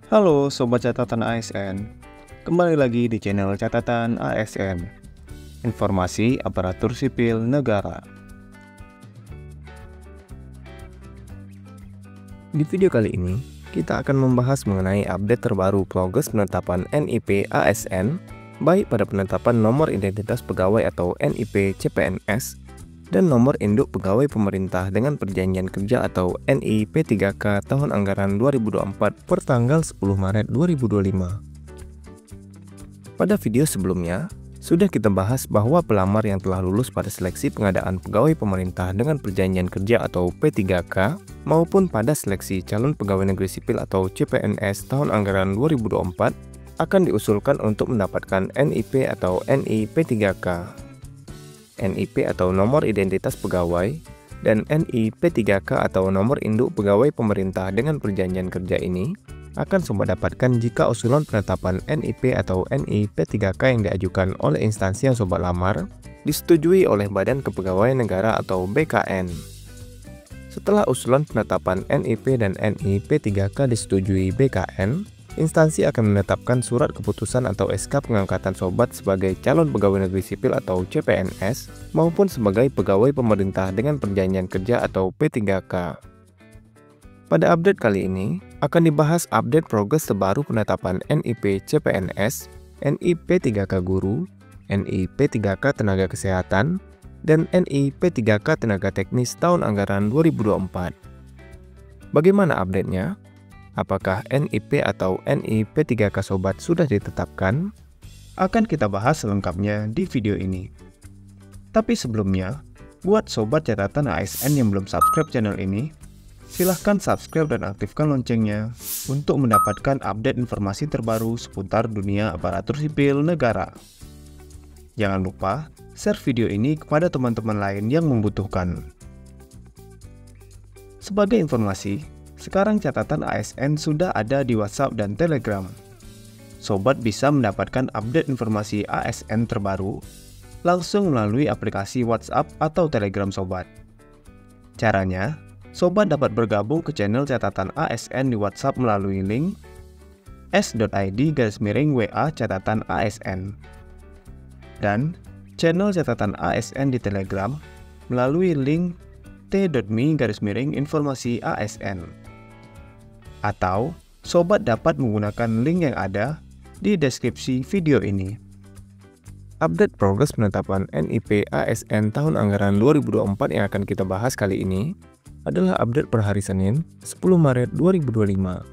Halo Sobat Catatan ASN, kembali lagi di channel Catatan ASN, Informasi Aparatur Sipil Negara. Di video kali ini, kita akan membahas mengenai update terbaru progres penetapan NIP ASN, baik pada penetapan nomor identitas pegawai atau NIP CPNS, dan nomor induk pegawai pemerintah dengan perjanjian kerja atau NIP 3K tahun anggaran 2024 per tanggal 10 Maret 2025. Pada video sebelumnya, sudah kita bahas bahwa pelamar yang telah lulus pada seleksi pengadaan pegawai pemerintah dengan perjanjian kerja atau P3K maupun pada seleksi calon pegawai negeri sipil atau CPNS tahun anggaran 2024 akan diusulkan untuk mendapatkan NIP atau NIP 3K. NIP atau nomor identitas pegawai dan NIP 3K atau nomor induk pegawai pemerintah dengan perjanjian kerja ini akan Sobat dapatkan jika usulan penetapan NIP atau NIP 3K yang diajukan oleh instansi yang Sobat lamar disetujui oleh Badan Kepegawaian Negara atau BKN. Setelah usulan penetapan NIP dan NIP 3K disetujui BKN, instansi akan menetapkan surat keputusan atau SK pengangkatan Sobat sebagai calon pegawai negeri sipil atau CPNS maupun sebagai pegawai pemerintah dengan perjanjian kerja atau P3K. Pada update kali ini, akan dibahas update progres terbaru penetapan NIP CPNS, NIP 3K Guru, NIP 3K Tenaga Kesehatan, dan NIP 3K Tenaga Teknis tahun anggaran 2024. Bagaimana update-nya? Apakah NIP atau NIP 3K Sobat sudah ditetapkan? Akan kita bahas selengkapnya di video ini. Tapi sebelumnya, buat Sobat Catatan ASN yang belum subscribe channel ini, silahkan subscribe dan aktifkan loncengnya untuk mendapatkan update informasi terbaru seputar dunia aparatur sipil negara. Jangan lupa share video ini kepada teman-teman lain yang membutuhkan. Sebagai informasi, sekarang catatan ASN sudah ada di WhatsApp dan Telegram. Sobat bisa mendapatkan update informasi ASN terbaru langsung melalui aplikasi WhatsApp atau Telegram Sobat. Caranya, Sobat dapat bergabung ke channel catatan ASN di WhatsApp melalui link s.id/WA catatan ASN dan channel catatan ASN di Telegram melalui link t.me/informasi ASN. Atau Sobat dapat menggunakan link yang ada di deskripsi video ini. Update progres penetapan NIP ASN tahun anggaran 2024 yang akan kita bahas kali ini adalah update per hari Senin, 10 Maret 2025.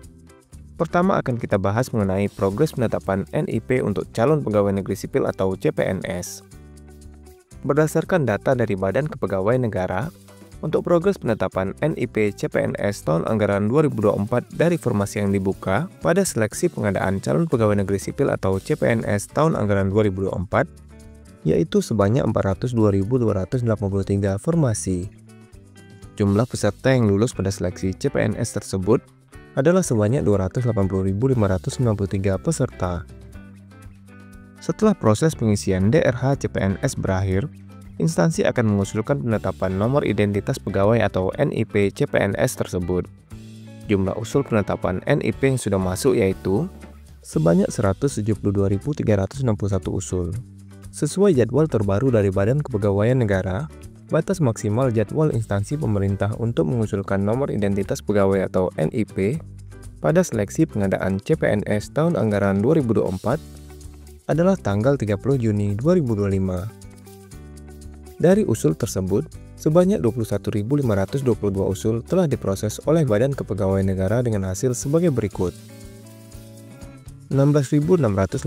Pertama akan kita bahas mengenai progres penetapan NIP untuk calon pegawai negeri sipil atau CPNS. Berdasarkan data dari Badan Kepegawaian Negara, untuk progres penetapan NIP CPNS tahun anggaran 2024 dari formasi yang dibuka pada seleksi pengadaan calon pegawai negeri sipil atau CPNS tahun anggaran 2024, yaitu sebanyak 402.283 formasi. Jumlah peserta yang lulus pada seleksi CPNS tersebut adalah sebanyak 280.593 peserta. Setelah proses pengisian DRH CPNS berakhir, instansi akan mengusulkan penetapan nomor identitas pegawai atau NIP CPNS tersebut. Jumlah usul penetapan NIP yang sudah masuk yaitu sebanyak 172.361 usul. Sesuai jadwal terbaru dari Badan Kepegawaian Negara, batas maksimal jadwal instansi pemerintah untuk mengusulkan nomor identitas pegawai atau NIP pada seleksi pengadaan CPNS tahun anggaran 2024 adalah tanggal 30 Juni 2025. Dari usul tersebut, sebanyak 21.522 usul telah diproses oleh Badan Kepegawaian Negara dengan hasil sebagai berikut. 16.658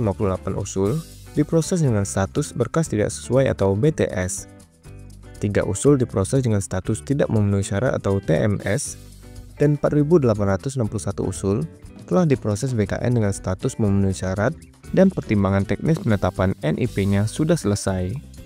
usul diproses dengan status berkas tidak sesuai atau BTS. 3 usul diproses dengan status tidak memenuhi syarat atau TMS, dan 4.861 usul telah diproses BKN dengan status memenuhi syarat dan pertimbangan teknis penetapan NIP-nya sudah selesai.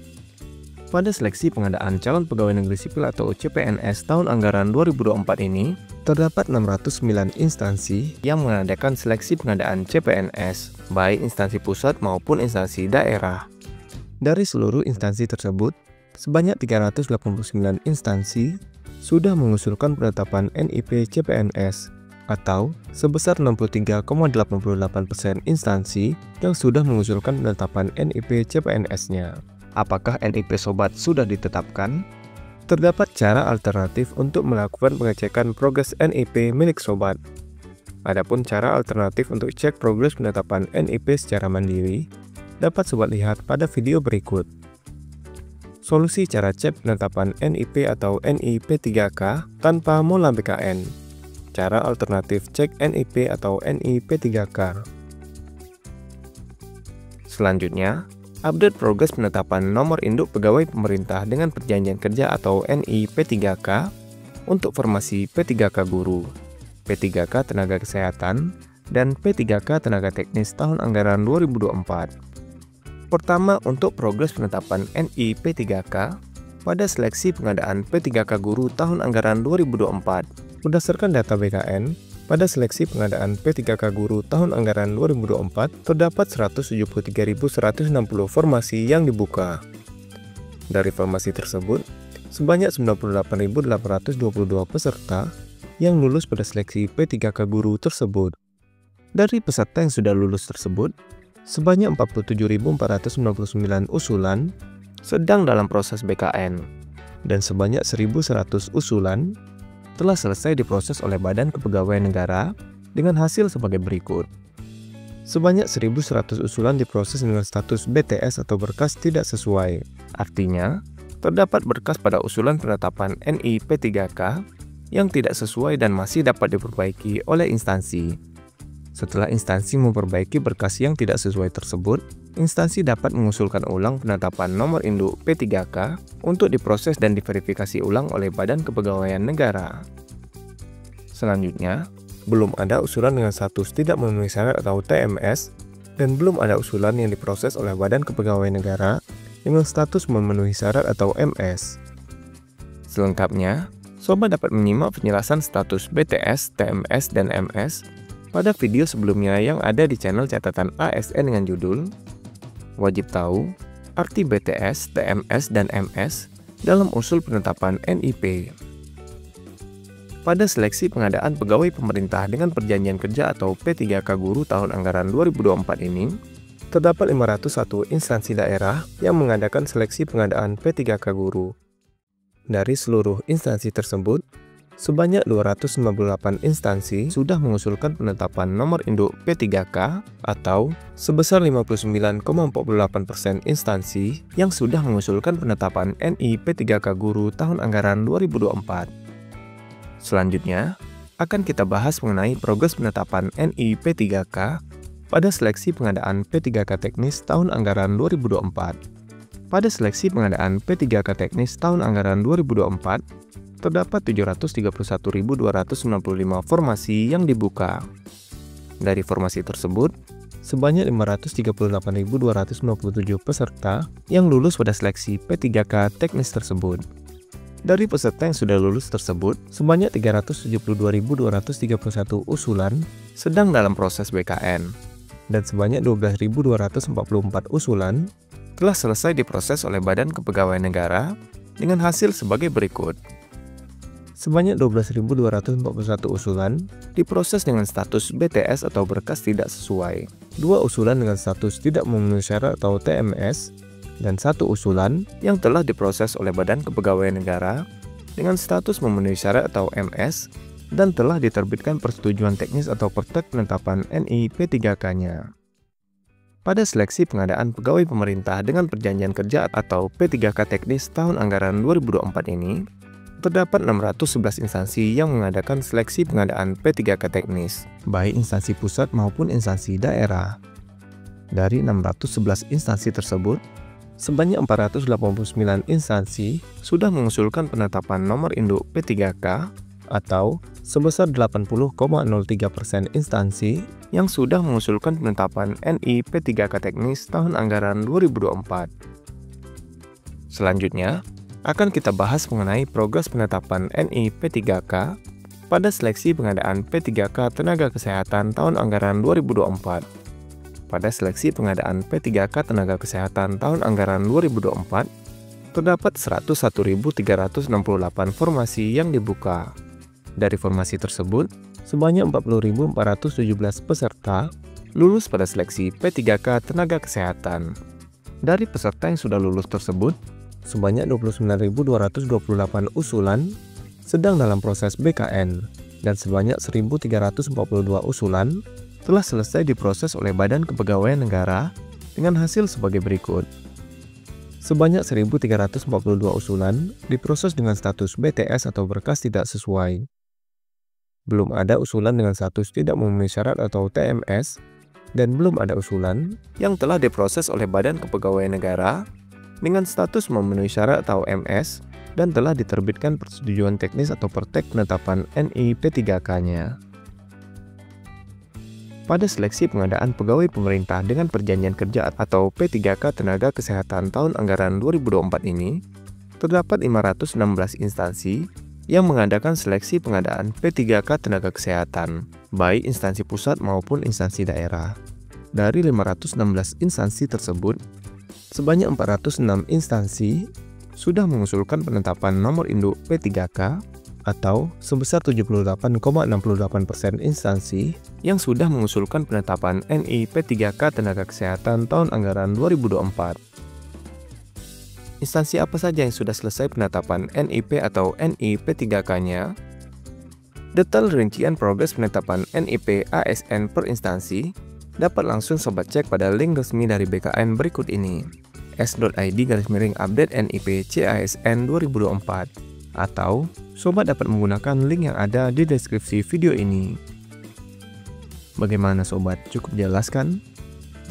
Pada seleksi pengadaan calon pegawai negeri sipil atau CPNS tahun anggaran 2024 ini, terdapat 609 instansi yang mengadakan seleksi pengadaan CPNS, baik instansi pusat maupun instansi daerah. Dari seluruh instansi tersebut, sebanyak 389 instansi sudah mengusulkan penetapan NIP CPNS atau sebesar 63,88% instansi yang sudah mengusulkan penetapan NIP CPNS-nya. Apakah NIP sobat sudah ditetapkan? Terdapat cara alternatif untuk melakukan pengecekan progres NIP milik sobat. Adapun cara alternatif untuk cek progres penetapan NIP secara mandiri dapat sobat lihat pada video berikut. Solusi cara cek penetapan NIP atau NIP 3K tanpa mola BKN. Cara alternatif cek NIP atau NIP 3K. Selanjutnya, update progres penetapan nomor induk pegawai pemerintah dengan perjanjian kerja atau NIP 3K untuk formasi P3K guru, P3K tenaga kesehatan, dan P3K tenaga teknis tahun anggaran 2024. Pertama, untuk progres penetapan NIP 3K pada seleksi pengadaan P3K guru tahun anggaran 2024. Berdasarkan data BKN, pada seleksi pengadaan P3K guru tahun anggaran 2024 terdapat 173.160 formasi yang dibuka. Dari formasi tersebut, sebanyak 98.822 peserta yang lulus pada seleksi P3K guru tersebut. Dari peserta yang sudah lulus tersebut, sebanyak 47.499 usulan sedang dalam proses BKN, dan sebanyak 1.100 usulan telah selesai diproses oleh Badan Kepegawaian Negara dengan hasil sebagai berikut. Sebanyak 1.100 usulan diproses dengan status BTS atau berkas tidak sesuai. Artinya, terdapat berkas pada usulan penetapan NIP 3K yang tidak sesuai dan masih dapat diperbaiki oleh instansi. Setelah instansi memperbaiki berkas yang tidak sesuai tersebut, instansi dapat mengusulkan ulang penetapan nomor induk P3K untuk diproses dan diverifikasi ulang oleh Badan Kepegawaian Negara. Selanjutnya, belum ada usulan dengan status tidak memenuhi syarat atau TMS, dan belum ada usulan yang diproses oleh Badan Kepegawaian Negara dengan status memenuhi syarat atau MS. Selengkapnya, sobat dapat menyimak penjelasan status BTS, TMS, dan MS pada video sebelumnya yang ada di channel catatan ASN dengan judul Wajib Tahu Arti BTS, TMS, dan MS dalam Usul Penetapan NIP. Pada seleksi pengadaan pegawai pemerintah dengan perjanjian kerja atau P3K guru tahun anggaran 2024 ini, terdapat 501 instansi daerah yang mengadakan seleksi pengadaan P3K guru. Dari seluruh instansi tersebut, sebanyak 298 instansi sudah mengusulkan penetapan nomor induk P3K atau sebesar 59,48% instansi yang sudah mengusulkan penetapan NIP 3K guru tahun anggaran 2024. Selanjutnya, akan kita bahas mengenai progres penetapan NIP 3K pada seleksi pengadaan P3K teknis tahun anggaran 2024. Pada seleksi pengadaan P3K teknis tahun anggaran 2024, terdapat 731.295 formasi yang dibuka. Dari formasi tersebut, sebanyak 538.297 peserta yang lulus pada seleksi P3K teknis tersebut. Dari peserta yang sudah lulus tersebut, sebanyak 372.231 usulan sedang dalam proses BKN, dan sebanyak 12.244 usulan telah selesai diproses oleh Badan Kepegawaian Negara dengan hasil sebagai berikut. Sebanyak 12.241 usulan diproses dengan status BTS atau berkas tidak sesuai, 2 usulan dengan status tidak memenuhi syarat atau TMS, dan 1 usulan yang telah diproses oleh Badan Kepegawaian Negara dengan status memenuhi syarat atau MS dan telah diterbitkan persetujuan teknis atau pertek penetapan NIP 3K-nya. Pada seleksi pengadaan pegawai pemerintah dengan perjanjian kerja atau P3K teknis tahun anggaran 2024 ini, terdapat 611 instansi yang mengadakan seleksi pengadaan P3K teknis, baik instansi pusat maupun instansi daerah. Dari 611 instansi tersebut, sebanyak 489 instansi sudah mengusulkan penetapan nomor induk P3K atau sebesar 80,03% instansi yang sudah mengusulkan penetapan NIP 3K teknis tahun anggaran 2024. Selanjutnya, akan kita bahas mengenai progres penetapan NIP 3K pada seleksi pengadaan P3K tenaga kesehatan tahun anggaran 2024. Pada seleksi pengadaan P3K tenaga kesehatan tahun anggaran 2024, terdapat 101.368 formasi yang dibuka. Dari formasi tersebut, sebanyak 40.417 peserta lulus pada seleksi P3K Tenaga Kesehatan. Dari peserta yang sudah lulus tersebut, sebanyak 29.228 usulan sedang dalam proses BKN dan sebanyak 1.342 usulan telah selesai diproses oleh Badan Kepegawaian Negara dengan hasil sebagai berikut. Sebanyak 1.342 usulan diproses dengan status BTS atau berkas tidak sesuai. Belum ada usulan dengan status tidak memenuhi syarat atau TMS, dan belum ada usulan yang telah diproses oleh Badan Kepegawaian Negara dengan status memenuhi syarat atau MS dan telah diterbitkan persetujuan teknis atau pertek penetapan NI P3K-nya. Pada seleksi pengadaan pegawai pemerintah dengan perjanjian kerja atau P3K Tenaga Kesehatan tahun anggaran 2024 ini, terdapat 516 instansi yang mengadakan seleksi pengadaan P3K Tenaga Kesehatan, baik instansi pusat maupun instansi daerah. Dari 516 instansi tersebut, sebanyak 406 instansi sudah mengusulkan penetapan nomor induk P3K atau sebesar 78,68% instansi yang sudah mengusulkan penetapan NI P3K Tenaga Kesehatan tahun anggaran 2024. Instansi apa saja yang sudah selesai penetapan NIP atau NI P3K-nya? Detail rincian progres penetapan NIP ASN per instansi dapat langsung sobat cek pada link resmi dari BKN berikut ini: s.id/update NIP CASN 2024, atau sobat dapat menggunakan link yang ada di deskripsi video ini. Bagaimana sobat, cukup jelas kan?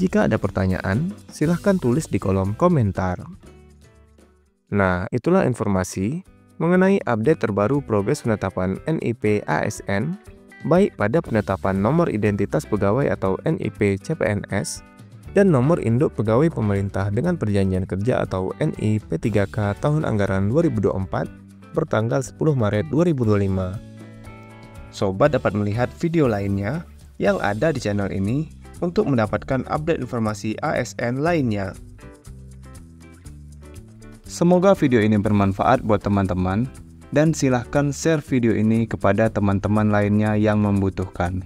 Jika ada pertanyaan, silahkan tulis di kolom komentar. Nah, itulah informasi mengenai update terbaru progres penetapan NIP ASN, baik pada penetapan nomor identitas pegawai atau NIP CPNS, dan nomor induk pegawai pemerintah dengan perjanjian kerja atau NI P3K tahun anggaran 2024 bertanggal 10 Maret 2025. Sobat dapat melihat video lainnya yang ada di channel ini untuk mendapatkan update informasi ASN lainnya. Semoga video ini bermanfaat buat teman-teman, dan silahkan share video ini kepada teman-teman lainnya yang membutuhkan.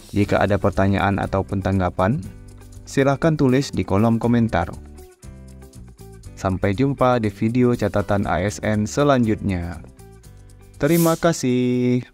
Jika ada pertanyaan ataupun tanggapan, silahkan tulis di kolom komentar. Sampai jumpa di video catatan ASN selanjutnya. Terima kasih.